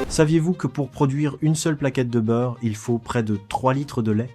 Saviez-vous que pour produire une seule plaquette de beurre, il faut près de 3 litres de lait?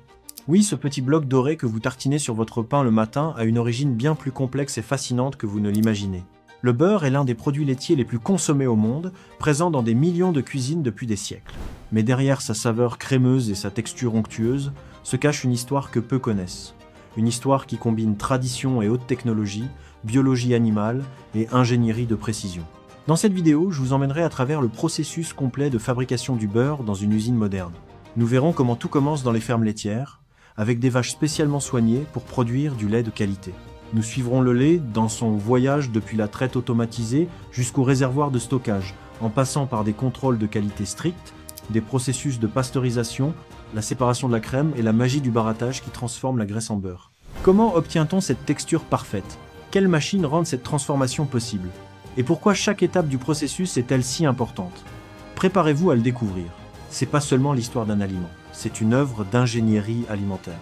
Oui, ce petit bloc doré que vous tartinez sur votre pain le matin a une origine bien plus complexe et fascinante que vous ne l'imaginez. Le beurre est l'un des produits laitiers les plus consommés au monde, présent dans des millions de cuisines depuis des siècles. Mais derrière sa saveur crémeuse et sa texture onctueuse, se cache une histoire que peu connaissent. Une histoire qui combine tradition et haute technologie, biologie animale et ingénierie de précision. Dans cette vidéo, je vous emmènerai à travers le processus complet de fabrication du beurre dans une usine moderne. Nous verrons comment tout commence dans les fermes laitières, avec des vaches spécialement soignées pour produire du lait de qualité. Nous suivrons le lait dans son voyage depuis la traite automatisée jusqu'au réservoir de stockage, en passant par des contrôles de qualité stricts, des processus de pasteurisation, la séparation de la crème et la magie du barattage qui transforme la graisse en beurre. Comment obtient-on cette texture parfaite? Quelles machines rendent cette transformation possible? Et pourquoi chaque étape du processus est-elle si importante? Préparez-vous à le découvrir. C'est pas seulement l'histoire d'un aliment, c'est une œuvre d'ingénierie alimentaire.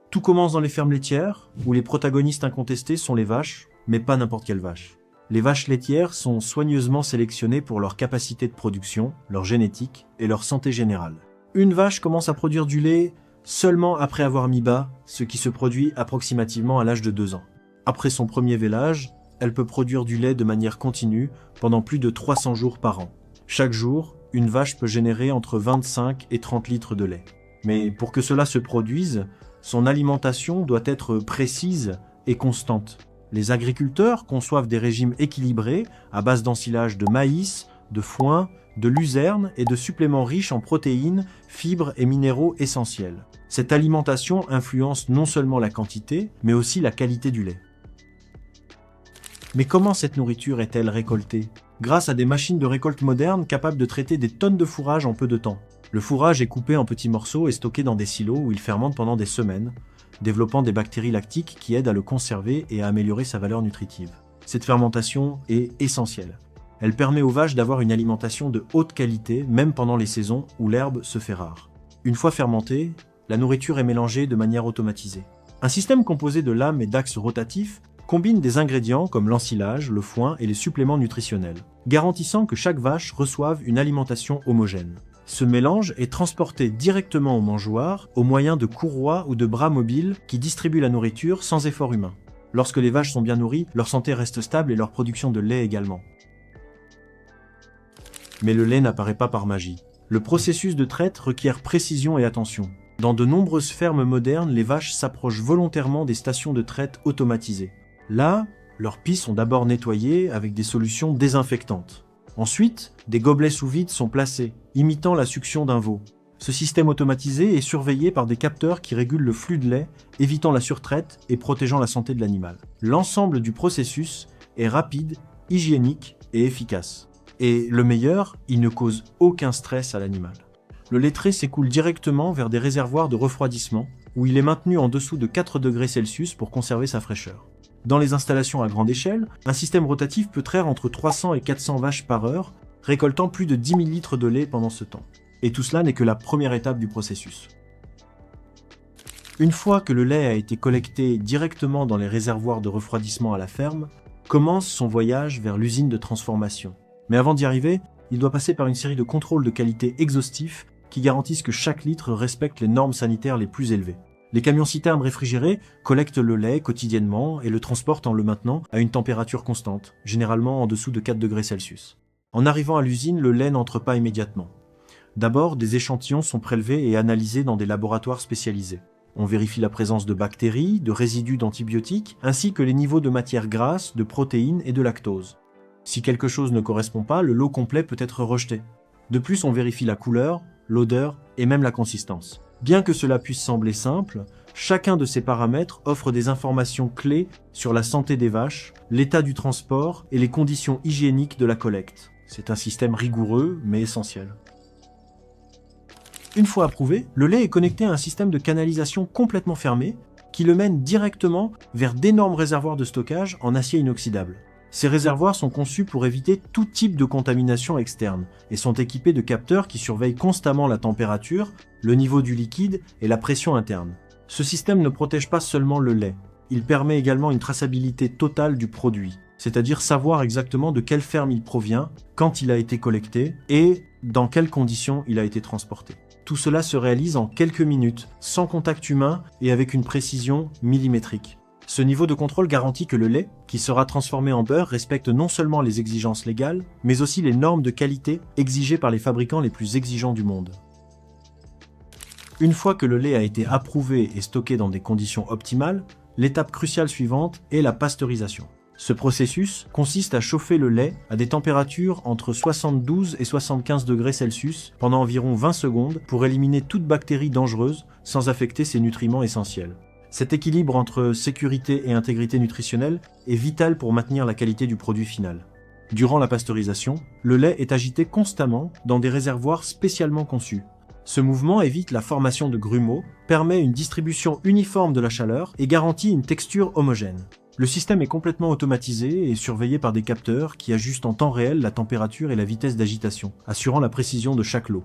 Tout commence dans les fermes laitières, où les protagonistes incontestés sont les vaches, mais pas n'importe quelle vache. Les vaches laitières sont soigneusement sélectionnées pour leur capacité de production, leur génétique et leur santé générale. Une vache commence à produire du lait seulement après avoir mis bas, ce qui se produit approximativement à l'âge de 2 ans. Après son premier vélage, elle peut produire du lait de manière continue pendant plus de 300 jours par an. Chaque jour, une vache peut générer entre 25 et 30 litres de lait. Mais pour que cela se produise, son alimentation doit être précise et constante. Les agriculteurs conçoivent des régimes équilibrés à base d'ensilage de maïs, de foin, de luzerne et de suppléments riches en protéines, fibres et minéraux essentiels. Cette alimentation influence non seulement la quantité, mais aussi la qualité du lait. Mais comment cette nourriture est-elle récoltée? Grâce à des machines de récolte modernes capables de traiter des tonnes de fourrage en peu de temps. Le fourrage est coupé en petits morceaux et stocké dans des silos où il fermente pendant des semaines, développant des bactéries lactiques qui aident à le conserver et à améliorer sa valeur nutritive. Cette fermentation est essentielle. Elle permet aux vaches d'avoir une alimentation de haute qualité, même pendant les saisons où l'herbe se fait rare. Une fois fermentée, la nourriture est mélangée de manière automatisée. Un système composé de lames et d'axes rotatifs combine des ingrédients comme l'ensilage, le foin et les suppléments nutritionnels, garantissant que chaque vache reçoive une alimentation homogène. Ce mélange est transporté directement au mangeoire au moyen de courroies ou de bras mobiles qui distribuent la nourriture sans effort humain. Lorsque les vaches sont bien nourries, leur santé reste stable et leur production de lait également. Mais le lait n'apparaît pas par magie. Le processus de traite requiert précision et attention. Dans de nombreuses fermes modernes, les vaches s'approchent volontairement des stations de traite automatisées. Là, leurs pies sont d'abord nettoyées avec des solutions désinfectantes. Ensuite, des gobelets sous vide sont placés, imitant la succion d'un veau. Ce système automatisé est surveillé par des capteurs qui régulent le flux de lait, évitant la surtraite et protégeant la santé de l'animal. L'ensemble du processus est rapide, hygiénique et efficace. Et le meilleur, il ne cause aucun stress à l'animal. Le lait trait s'écoule directement vers des réservoirs de refroidissement, où il est maintenu en dessous de 4 degrés Celsius pour conserver sa fraîcheur. Dans les installations à grande échelle, un système rotatif peut traire entre 300 et 400 vaches par heure, récoltant plus de 10 000 litres de lait pendant ce temps. Et tout cela n'est que la première étape du processus. Une fois que le lait a été collecté directement dans les réservoirs de refroidissement à la ferme, commence son voyage vers l'usine de transformation. Mais avant d'y arriver, il doit passer par une série de contrôles de qualité exhaustifs qui garantissent que chaque litre respecte les normes sanitaires les plus élevées. Les camions-citernes réfrigérés collectent le lait quotidiennement et le transportent en le maintenant à une température constante, généralement en dessous de 4 degrés Celsius. En arrivant à l'usine, le lait n'entre pas immédiatement. D'abord, des échantillons sont prélevés et analysés dans des laboratoires spécialisés. On vérifie la présence de bactéries, de résidus d'antibiotiques, ainsi que les niveaux de matières grasses, de protéines et de lactose. Si quelque chose ne correspond pas, le lot complet peut être rejeté. De plus, on vérifie la couleur, l'odeur et même la consistance. Bien que cela puisse sembler simple, chacun de ces paramètres offre des informations clés sur la santé des vaches, l'état du transport et les conditions hygiéniques de la collecte. C'est un système rigoureux mais essentiel. Une fois approuvé, le lait est connecté à un système de canalisation complètement fermé qui le mène directement vers d'énormes réservoirs de stockage en acier inoxydable. Ces réservoirs sont conçus pour éviter tout type de contamination externe et sont équipés de capteurs qui surveillent constamment la température, le niveau du liquide et la pression interne. Ce système ne protège pas seulement le lait, il permet également une traçabilité totale du produit. c'est-à-dire savoir exactement de quelle ferme il provient, quand il a été collecté et dans quelles conditions il a été transporté. Tout cela se réalise en quelques minutes, sans contact humain et avec une précision millimétrique. Ce niveau de contrôle garantit que le lait, qui sera transformé en beurre, respecte non seulement les exigences légales, mais aussi les normes de qualité exigées par les fabricants les plus exigeants du monde. Une fois que le lait a été approuvé et stocké dans des conditions optimales, l'étape cruciale suivante est la pasteurisation. Ce processus consiste à chauffer le lait à des températures entre 72 et 75 degrés Celsius pendant environ 20 secondes pour éliminer toute bactérie dangereuse sans affecter ses nutriments essentiels. Cet équilibre entre sécurité et intégrité nutritionnelle est vital pour maintenir la qualité du produit final. Durant la pasteurisation, le lait est agité constamment dans des réservoirs spécialement conçus. Ce mouvement évite la formation de grumeaux, permet une distribution uniforme de la chaleur et garantit une texture homogène. Le système est complètement automatisé et surveillé par des capteurs qui ajustent en temps réel la température et la vitesse d'agitation, assurant la précision de chaque lot.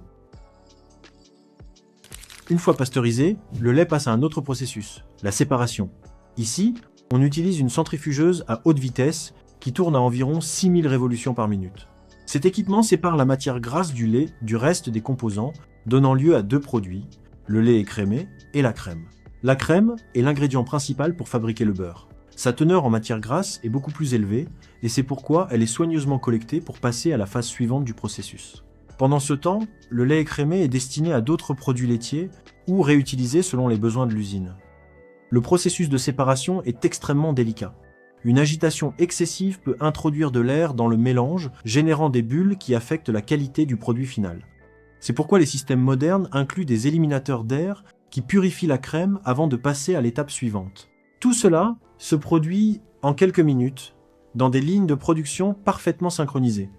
Une fois pasteurisé, le lait passe à un autre processus, la séparation. Ici, on utilise une centrifugeuse à haute vitesse qui tourne à environ 6000 révolutions par minute. Cet équipement sépare la matière grasse du lait du reste des composants, donnant lieu à deux produits, le lait écrémé et la crème. La crème est l'ingrédient principal pour fabriquer le beurre. Sa teneur en matière grasse est beaucoup plus élevée et c'est pourquoi elle est soigneusement collectée pour passer à la phase suivante du processus. Pendant ce temps, le lait écrémé est destiné à d'autres produits laitiers ou réutilisé selon les besoins de l'usine. Le processus de séparation est extrêmement délicat. Une agitation excessive peut introduire de l'air dans le mélange, générant des bulles qui affectent la qualité du produit final. C'est pourquoi les systèmes modernes incluent des éliminateurs d'air qui purifient la crème avant de passer à l'étape suivante. Tout cela se produit en quelques minutes, dans des lignes de production parfaitement synchronisées.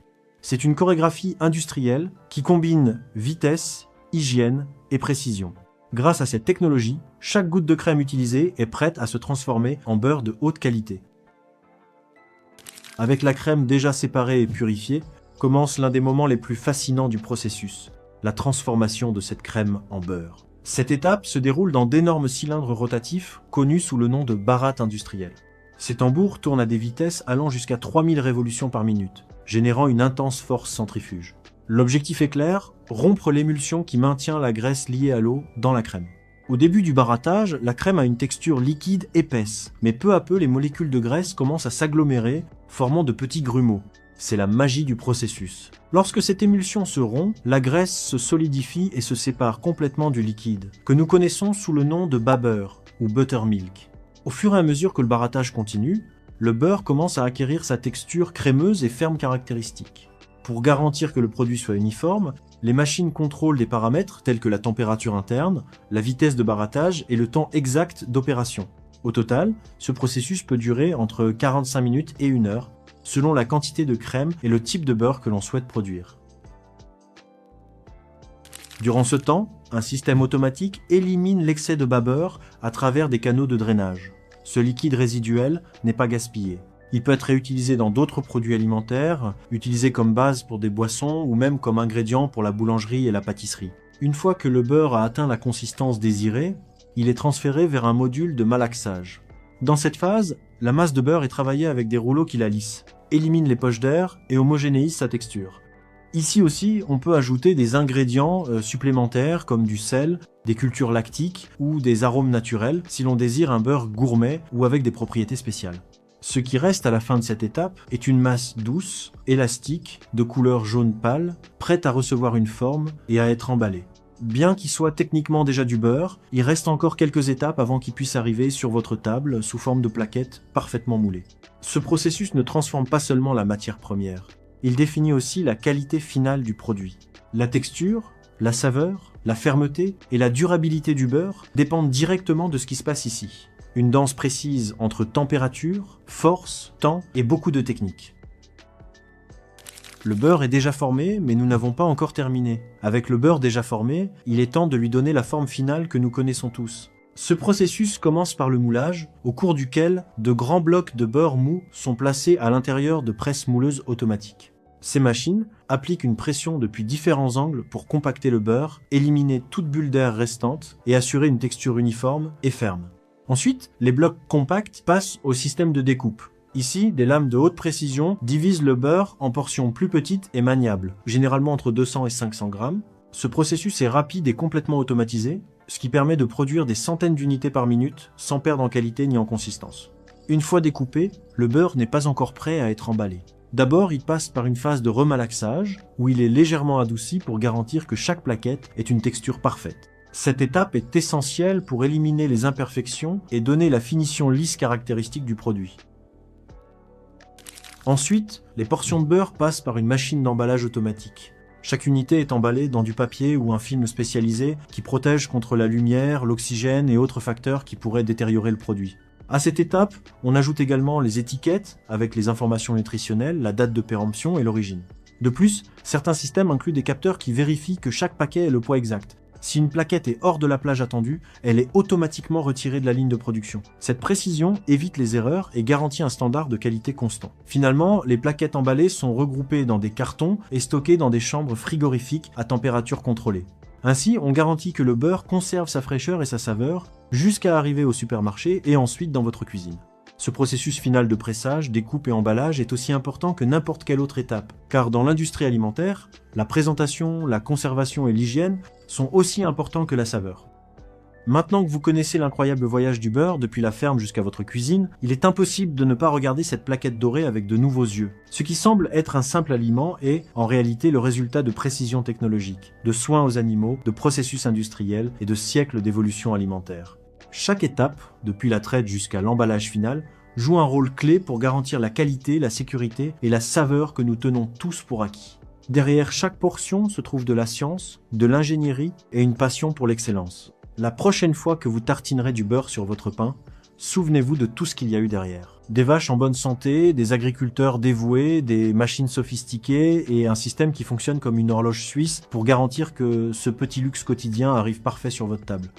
C'est une chorégraphie industrielle qui combine vitesse, hygiène et précision. Grâce à cette technologie, chaque goutte de crème utilisée est prête à se transformer en beurre de haute qualité. Avec la crème déjà séparée et purifiée, commence l'un des moments les plus fascinants du processus, la transformation de cette crème en beurre. Cette étape se déroule dans d'énormes cylindres rotatifs connus sous le nom de barattes industrielles. Ces tambours tournent à des vitesses allant jusqu'à 3000 révolutions par minute, générant une intense force centrifuge. L'objectif est clair, rompre l'émulsion qui maintient la graisse liée à l'eau dans la crème. Au début du barattage, la crème a une texture liquide épaisse, mais peu à peu les molécules de graisse commencent à s'agglomérer, formant de petits grumeaux. C'est la magie du processus. Lorsque cette émulsion se rompt, la graisse se solidifie et se sépare complètement du liquide, que nous connaissons sous le nom de bas-beurre ou buttermilk. Au fur et à mesure que le barattage continue, le beurre commence à acquérir sa texture crémeuse et ferme caractéristique. Pour garantir que le produit soit uniforme, les machines contrôlent des paramètres tels que la température interne, la vitesse de barattage et le temps exact d'opération. Au total, ce processus peut durer entre 45 minutes et 1 heure, selon la quantité de crème et le type de beurre que l'on souhaite produire. Durant ce temps, un système automatique élimine l'excès de bas-beurre à travers des canaux de drainage. Ce liquide résiduel n'est pas gaspillé. Il peut être réutilisé dans d'autres produits alimentaires, utilisé comme base pour des boissons ou même comme ingrédient pour la boulangerie et la pâtisserie. Une fois que le beurre a atteint la consistance désirée, il est transféré vers un module de malaxage. Dans cette phase, la masse de beurre est travaillée avec des rouleaux qui la lissent, éliminent les poches d'air et homogénéisent sa texture. Ici aussi, on peut ajouter des ingrédients supplémentaires comme du sel, des cultures lactiques ou des arômes naturels si l'on désire un beurre gourmet ou avec des propriétés spéciales. Ce qui reste à la fin de cette étape est une masse douce, élastique, de couleur jaune pâle, prête à recevoir une forme et à être emballée. Bien qu'il soit techniquement déjà du beurre, il reste encore quelques étapes avant qu'il puisse arriver sur votre table sous forme de plaquettes parfaitement moulées. Ce processus ne transforme pas seulement la matière première, il définit aussi la qualité finale du produit. La texture, la saveur, la fermeté et la durabilité du beurre dépendent directement de ce qui se passe ici. Une danse précise entre température, force, temps et beaucoup de techniques. Le beurre est déjà formé, mais nous n'avons pas encore terminé. Avec le beurre déjà formé, il est temps de lui donner la forme finale que nous connaissons tous. Ce processus commence par le moulage, au cours duquel de grands blocs de beurre mou sont placés à l'intérieur de presses mouleuses automatiques. Ces machines appliquent une pression depuis différents angles pour compacter le beurre, éliminer toute bulle d'air restante et assurer une texture uniforme et ferme. Ensuite, les blocs compacts passent au système de découpe. Ici, des lames de haute précision divisent le beurre en portions plus petites et maniables, généralement entre 200 et 500 grammes. Ce processus est rapide et complètement automatisé, ce qui permet de produire des centaines d'unités par minute sans perdre en qualité ni en consistance. Une fois découpé, le beurre n'est pas encore prêt à être emballé. D'abord, il passe par une phase de remalaxage, où il est légèrement adouci pour garantir que chaque plaquette ait une texture parfaite. Cette étape est essentielle pour éliminer les imperfections et donner la finition lisse caractéristique du produit. Ensuite, les portions de beurre passent par une machine d'emballage automatique. Chaque unité est emballée dans du papier ou un film spécialisé qui protège contre la lumière, l'oxygène et autres facteurs qui pourraient détériorer le produit. À cette étape, on ajoute également les étiquettes avec les informations nutritionnelles, la date de péremption et l'origine. De plus, certains systèmes incluent des capteurs qui vérifient que chaque paquet ait le poids exact. Si une plaquette est hors de la plage attendue, elle est automatiquement retirée de la ligne de production. Cette précision évite les erreurs et garantit un standard de qualité constant. Finalement, les plaquettes emballées sont regroupées dans des cartons et stockées dans des chambres frigorifiques à température contrôlée. Ainsi, on garantit que le beurre conserve sa fraîcheur et sa saveur jusqu'à arriver au supermarché et ensuite dans votre cuisine. Ce processus final de pressage, découpe et emballage est aussi important que n'importe quelle autre étape, car dans l'industrie alimentaire, la présentation, la conservation et l'hygiène sont aussi importants que la saveur. Maintenant que vous connaissez l'incroyable voyage du beurre depuis la ferme jusqu'à votre cuisine, il est impossible de ne pas regarder cette plaquette dorée avec de nouveaux yeux. Ce qui semble être un simple aliment est, en réalité, le résultat de précision technologique, de soins aux animaux, de processus industriels et de siècles d'évolution alimentaire. Chaque étape, depuis la traite jusqu'à l'emballage final, joue un rôle clé pour garantir la qualité, la sécurité et la saveur que nous tenons tous pour acquis. Derrière chaque portion se trouve de la science, de l'ingénierie et une passion pour l'excellence. La prochaine fois que vous tartinerez du beurre sur votre pain, souvenez-vous de tout ce qu'il y a eu derrière. Des vaches en bonne santé, des agriculteurs dévoués, des machines sophistiquées et un système qui fonctionne comme une horloge suisse pour garantir que ce petit luxe quotidien arrive parfait sur votre table.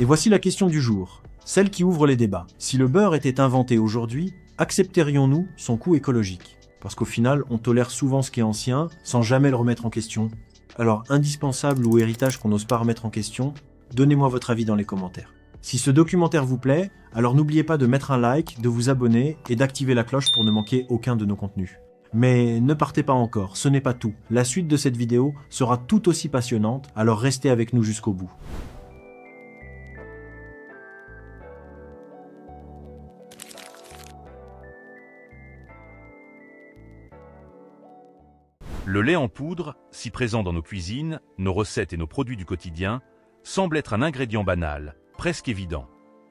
Et voici la question du jour, celle qui ouvre les débats. Si le beurre était inventé aujourd'hui, accepterions-nous son coût écologique ? Parce qu'au final, on tolère souvent ce qui est ancien, sans jamais le remettre en question. Alors, indispensable ou héritage qu'on n'ose pas remettre en question, donnez-moi votre avis dans les commentaires. Si ce documentaire vous plaît, alors n'oubliez pas de mettre un like, de vous abonner et d'activer la cloche pour ne manquer aucun de nos contenus. Mais ne partez pas encore, ce n'est pas tout. La suite de cette vidéo sera tout aussi passionnante, alors restez avec nous jusqu'au bout. Le lait en poudre, si présent dans nos cuisines, nos recettes et nos produits du quotidien, semble être un ingrédient banal, presque évident.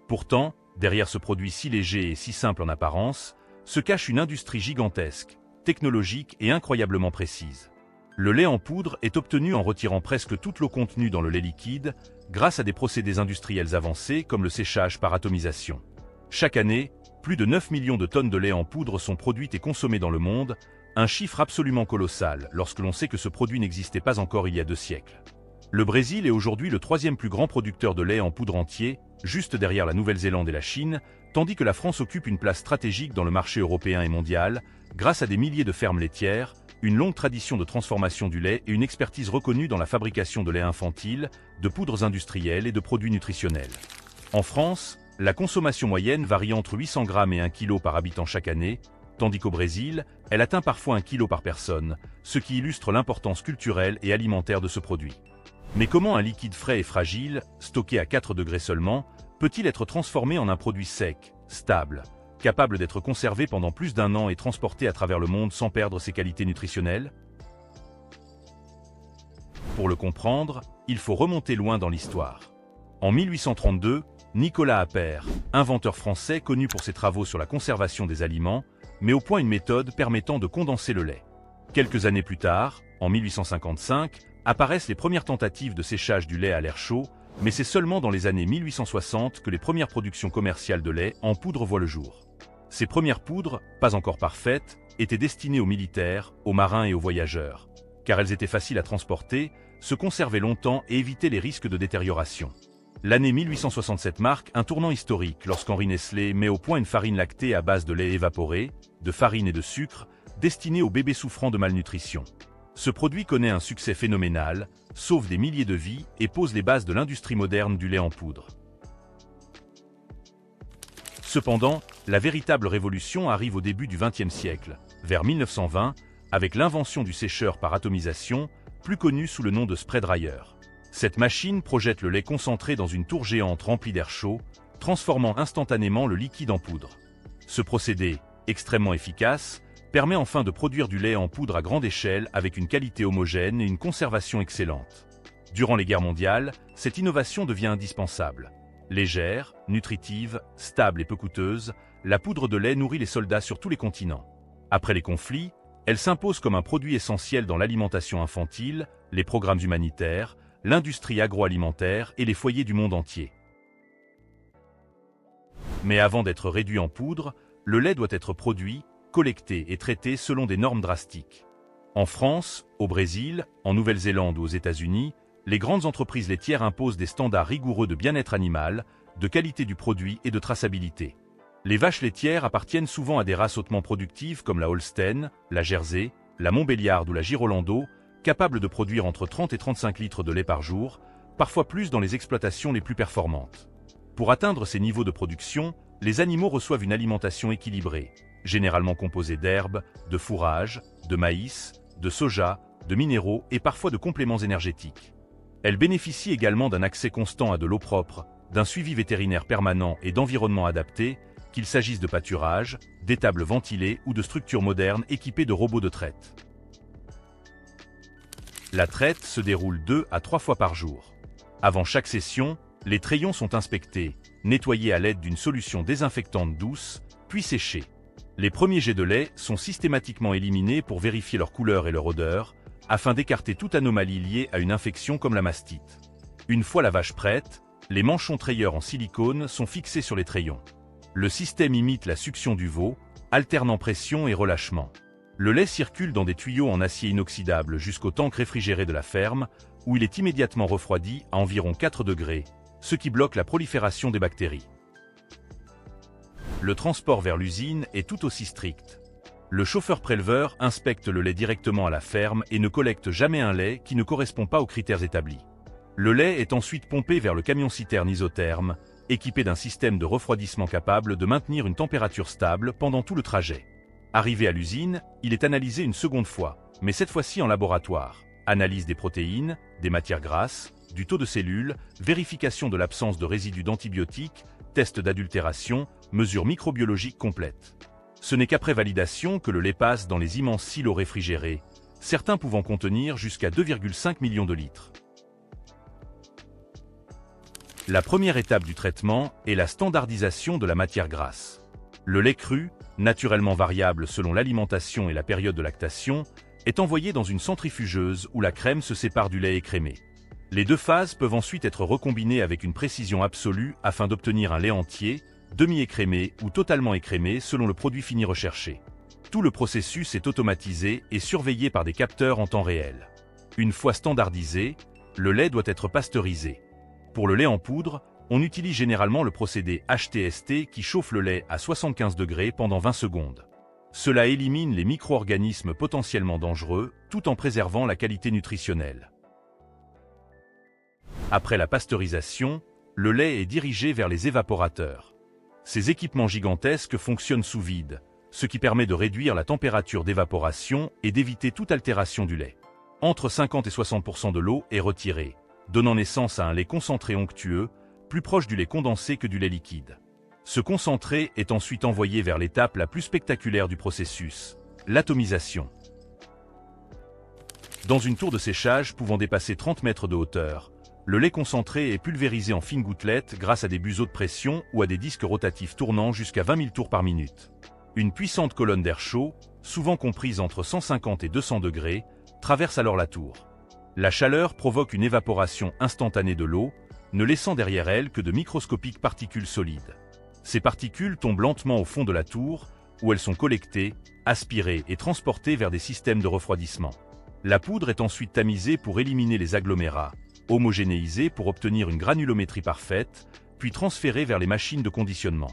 Pourtant, derrière ce produit si léger et si simple en apparence, se cache une industrie gigantesque, technologique et incroyablement précise. Le lait en poudre est obtenu en retirant presque toute l'eau contenue dans le lait liquide, grâce à des procédés industriels avancés comme le séchage par atomisation. Chaque année, plus de 9 millions de tonnes de lait en poudre sont produites et consommées dans le monde, un chiffre absolument colossal lorsque l'on sait que ce produit n'existait pas encore il y a 2 siècles. Le Brésil est aujourd'hui le 3e plus grand producteur de lait en poudre entier, juste derrière la Nouvelle-Zélande et la Chine, tandis que la France occupe une place stratégique dans le marché européen et mondial, grâce à des milliers de fermes laitières, une longue tradition de transformation du lait et une expertise reconnue dans la fabrication de lait infantile, de poudres industrielles et de produits nutritionnels. En France, la consommation moyenne varie entre 800 grammes et 1 kg par habitant chaque année, tandis qu'au Brésil, elle atteint parfois 1 kg par personne, ce qui illustre l'importance culturelle et alimentaire de ce produit. Mais comment un liquide frais et fragile, stocké à 4 degrés seulement, peut-il être transformé en un produit sec, stable, capable d'être conservé pendant plus d'1 an et transporté à travers le monde sans perdre ses qualités nutritionnelles? Pour le comprendre, il faut remonter loin dans l'histoire. En 1832, Nicolas Appert, inventeur français connu pour ses travaux sur la conservation des aliments, met au point une méthode permettant de condenser le lait. Quelques années plus tard, en 1855, apparaissent les premières tentatives de séchage du lait à l'air chaud, mais c'est seulement dans les années 1860 que les premières productions commerciales de lait en poudre voient le jour. Ces premières poudres, pas encore parfaites, étaient destinées aux militaires, aux marins et aux voyageurs, car elles étaient faciles à transporter, se conservaient longtemps et évitaient les risques de détérioration. L'année 1867 marque un tournant historique lorsqu'Henri Nestlé met au point une farine lactée à base de lait évaporé, de farine et de sucre, destinée aux bébés souffrant de malnutrition. Ce produit connaît un succès phénoménal, sauve des milliers de vies et pose les bases de l'industrie moderne du lait en poudre. Cependant, la véritable révolution arrive au début du XXe siècle, vers 1920, avec l'invention du sécheur par atomisation, plus connu sous le nom de spray dryer. Cette machine projette le lait concentré dans une tour géante remplie d'air chaud, transformant instantanément le liquide en poudre. Ce procédé, extrêmement efficace, permet enfin de produire du lait en poudre à grande échelle avec une qualité homogène et une conservation excellente. Durant les guerres mondiales, cette innovation devient indispensable. Légère, nutritive, stable et peu coûteuse, la poudre de lait nourrit les soldats sur tous les continents. Après les conflits, elle s'impose comme un produit essentiel dans l'alimentation infantile, les programmes humanitaires, l'industrie agroalimentaire et les foyers du monde entier. Mais avant d'être réduit en poudre, le lait doit être produit, collecté et traité selon des normes drastiques. En France, au Brésil, en Nouvelle-Zélande ou aux États-Unis, les grandes entreprises laitières imposent des standards rigoureux de bien-être animal, de qualité du produit et de traçabilité. Les vaches laitières appartiennent souvent à des races hautement productives comme la Holstein, la Jersey, la Montbéliarde ou la Girolando, capables de produire entre 30 et 35 litres de lait par jour, parfois plus dans les exploitations les plus performantes. Pour atteindre ces niveaux de production, les animaux reçoivent une alimentation équilibrée, généralement composée d'herbes, de fourrage, de maïs, de soja, de minéraux et parfois de compléments énergétiques. Elles bénéficient également d'un accès constant à de l'eau propre, d'un suivi vétérinaire permanent et d'environnements adaptés, qu'il s'agisse de pâturage, d'étables ventilées ou de structures modernes équipées de robots de traite. La traite se déroule 2 à 3 fois par jour. Avant chaque session, les trayons sont inspectés, nettoyés à l'aide d'une solution désinfectante douce, puis séchés. Les premiers jets de lait sont systématiquement éliminés pour vérifier leur couleur et leur odeur, afin d'écarter toute anomalie liée à une infection comme la mastite. Une fois la vache prête, les manchons trayeurs en silicone sont fixés sur les trayons. Le système imite la succion du veau, alternant pression et relâchement. Le lait circule dans des tuyaux en acier inoxydable jusqu'au tank réfrigéré de la ferme, où il est immédiatement refroidi à environ 4 degrés, ce qui bloque la prolifération des bactéries. Le transport vers l'usine est tout aussi strict. Le chauffeur-préleveur inspecte le lait directement à la ferme et ne collecte jamais un lait qui ne correspond pas aux critères établis. Le lait est ensuite pompé vers le camion-citerne isotherme, équipé d'un système de refroidissement capable de maintenir une température stable pendant tout le trajet. Arrivé à l'usine, il est analysé une seconde fois, mais cette fois-ci en laboratoire. Analyse des protéines, des matières grasses, du taux de cellules, vérification de l'absence de résidus d'antibiotiques, test d'adultération, mesures microbiologiques complètes. Ce n'est qu'après validation que le lait passe dans les immenses silos réfrigérés, certains pouvant contenir jusqu'à 2,5 millions de litres. La première étape du traitement est la standardisation de la matière grasse. Le lait cru, naturellement variable selon l'alimentation et la période de lactation, est envoyé dans une centrifugeuse où la crème se sépare du lait écrémé. Les deux phases peuvent ensuite être recombinées avec une précision absolue afin d'obtenir un lait entier, demi-écrémé ou totalement écrémé selon le produit fini recherché. Tout le processus est automatisé et surveillé par des capteurs en temps réel. Une fois standardisé, le lait doit être pasteurisé. Pour le lait en poudre, on utilise généralement le procédé HTST qui chauffe le lait à 75 degrés pendant 20 secondes. Cela élimine les micro-organismes potentiellement dangereux tout en préservant la qualité nutritionnelle. Après la pasteurisation, le lait est dirigé vers les évaporateurs. Ces équipements gigantesques fonctionnent sous vide, ce qui permet de réduire la température d'évaporation et d'éviter toute altération du lait. Entre 50 et 60% de l'eau est retirée, donnant naissance à un lait concentré onctueux, plus proche du lait condensé que du lait liquide. Ce concentré est ensuite envoyé vers l'étape la plus spectaculaire du processus, l'atomisation. Dans une tour de séchage pouvant dépasser 30 mètres de hauteur, le lait concentré est pulvérisé en fines gouttelettes grâce à des buseaux de pression ou à des disques rotatifs tournant jusqu'à 20 000 tours par minute. Une puissante colonne d'air chaud, souvent comprise entre 150 et 200 degrés, traverse alors la tour. La chaleur provoque une évaporation instantanée de l'eau, ne laissant derrière elle que de microscopiques particules solides. Ces particules tombent lentement au fond de la tour, où elles sont collectées, aspirées et transportées vers des systèmes de refroidissement. La poudre est ensuite tamisée pour éliminer les agglomérats, homogénéisée pour obtenir une granulométrie parfaite, puis transférée vers les machines de conditionnement.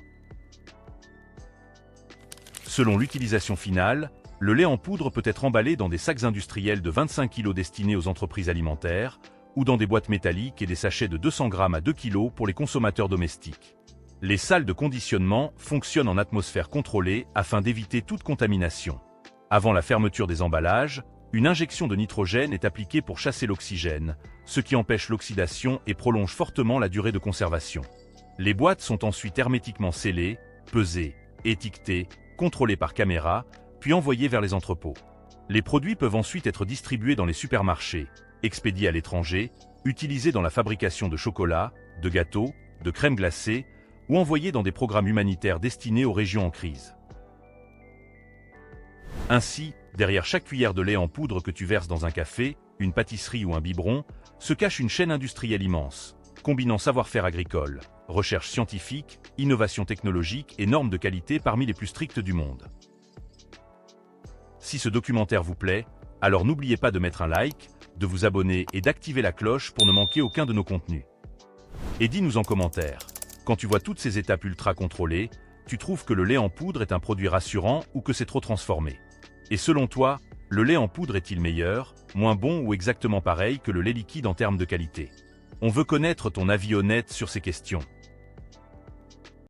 Selon l'utilisation finale, le lait en poudre peut être emballé dans des sacs industriels de 25 kg destinés aux entreprises alimentaires, ou dans des boîtes métalliques et des sachets de 200 g à 2 kg pour les consommateurs domestiques. Les salles de conditionnement fonctionnent en atmosphère contrôlée afin d'éviter toute contamination. Avant la fermeture des emballages, une injection de nitrogène est appliquée pour chasser l'oxygène, ce qui empêche l'oxydation et prolonge fortement la durée de conservation. Les boîtes sont ensuite hermétiquement scellées, pesées, étiquetées, contrôlées par caméra, puis envoyées vers les entrepôts. Les produits peuvent ensuite être distribués dans les supermarchés, expédiés à l'étranger, utilisés dans la fabrication de chocolat, de gâteaux, de crème glacée, ou envoyés dans des programmes humanitaires destinés aux régions en crise. Ainsi, derrière chaque cuillère de lait en poudre que tu verses dans un café, une pâtisserie ou un biberon, se cache une chaîne industrielle immense, combinant savoir-faire agricole, recherche scientifique, innovation technologique et normes de qualité parmi les plus strictes du monde. Si ce documentaire vous plaît, alors n'oubliez pas de mettre un like, de vous abonner et d'activer la cloche pour ne manquer aucun de nos contenus. Et dis-nous en commentaire, quand tu vois toutes ces étapes ultra contrôlées, tu trouves que le lait en poudre est un produit rassurant ou que c'est trop transformé? Et selon toi, le lait en poudre est-il meilleur, moins bon ou exactement pareil que le lait liquide en termes de qualité? On veut connaître ton avis honnête sur ces questions.